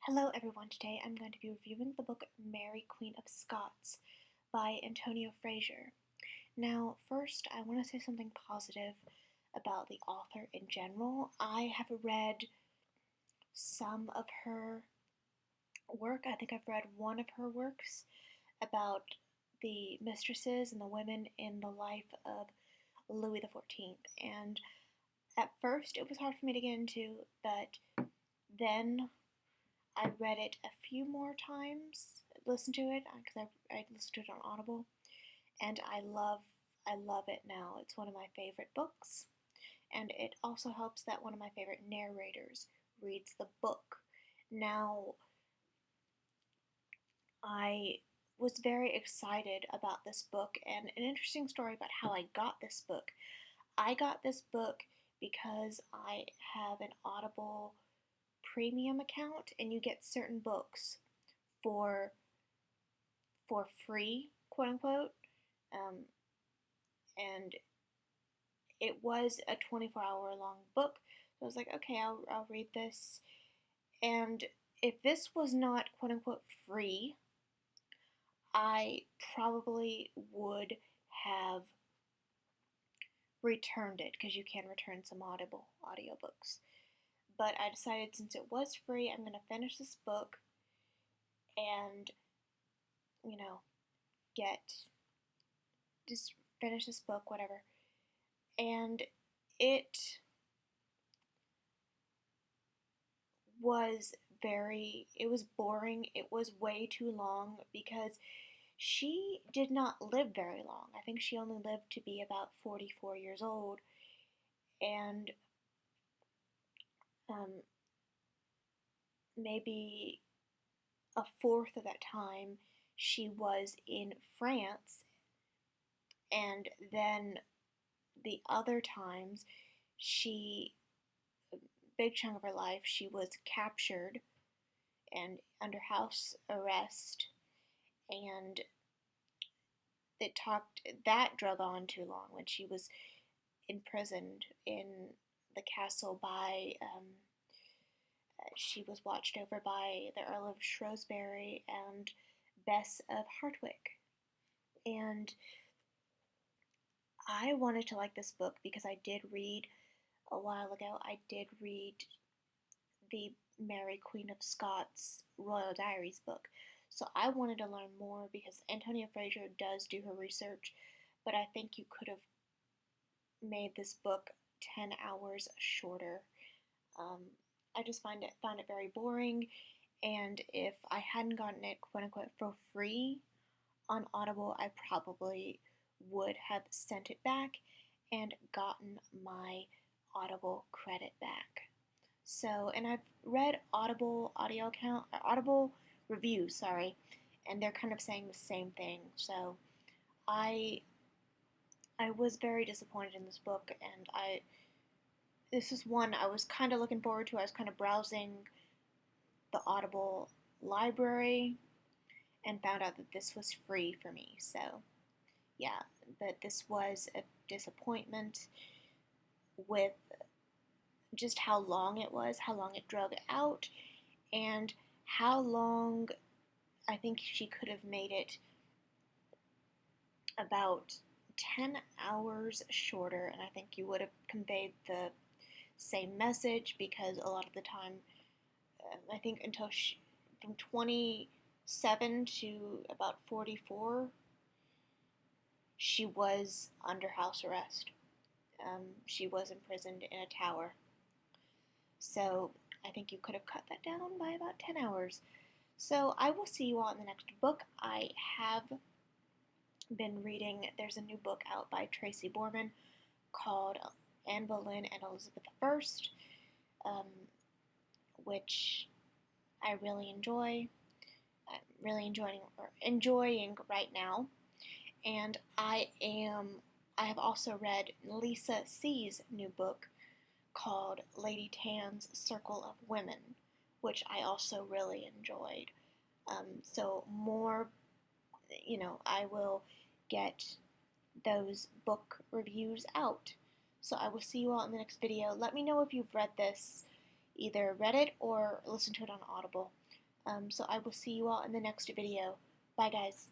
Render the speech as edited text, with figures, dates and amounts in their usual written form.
Hello everyone, today I'm going to be reviewing the book Mary, Queen of Scots by Antonia Fraser. Now, first I want to say something positive about the author in general. I have read some of her work. I think I've read one of her works about the mistresses and the women in the life of Louis XIV. And at first it was hard for me to get into, but then I read it a few more times, listened to it because I listened to it on Audible, and I love it now. It's one of my favorite books, and it also helps that one of my favorite narrators reads the book. Now, I was very excited about this book, and an interesting story about how I got this book. I got this book because I have an Audible premium account, and you get certain books for free, quote unquote. Um, and it was a 24-hour long book. So I was like, okay, I'll read this. And if this was not, quote unquote, free, I probably would have returned it because you can return some Audible audiobooks. But I decided since it was free, I'm going to finish this book and, you know, get, just finish this book, whatever. And it was it was boring. It was way too long because she did not live very long. I think she only lived to be about 44 years old. And um, maybe a fourth of that time she was in France. And then the other times big chunk of her life, she was captured and under house arrest, and that drug on too long when she was imprisoned in the castle by she was watched over by the Earl of Shrewsbury and Bess of Hartwick. And I wanted to like this book because I did read a while ago, I did read the Mary, Queen of Scots Royal Diaries book. So I wanted to learn more because Antonia Fraser does do her research, but I think you could have made this book 10 hours shorter. Um, I just found it very boring, and if I hadn't gotten it quote unquote for free on Audible, I probably would have sent it back and gotten my Audible credit back. So, and I've read Audible reviews, sorry, and they're kind of saying the same thing. So, I I was very disappointed in this book, and this is one I was kind of looking forward to. I was kind of browsing the Audible library and found out that this was free for me. So, yeah, but this was a disappointment with just how long it was, how long it drug out, and how long I think she could have made it about 10 hours shorter, and I think you would have conveyed the same message because a lot of the time, I think until from 27 to about 44, she was under house arrest. She was imprisoned in a tower. So I think you could have cut that down by about 10 hours. So I will see you all in the next book. I have been reading, there's a new book out by Tracy Borman called Anne Boleyn and Elizabeth I, which I really enjoy. I'm really enjoying right now. And I have also read Lisa C's new book called Lady Tan's Circle of Women, which I also really enjoyed. So more, I will get those book reviews out. So I will see you all in the next video. Let me know if you've read this, either read it or listened to it on Audible. So I will see you all in the next video. Bye, guys.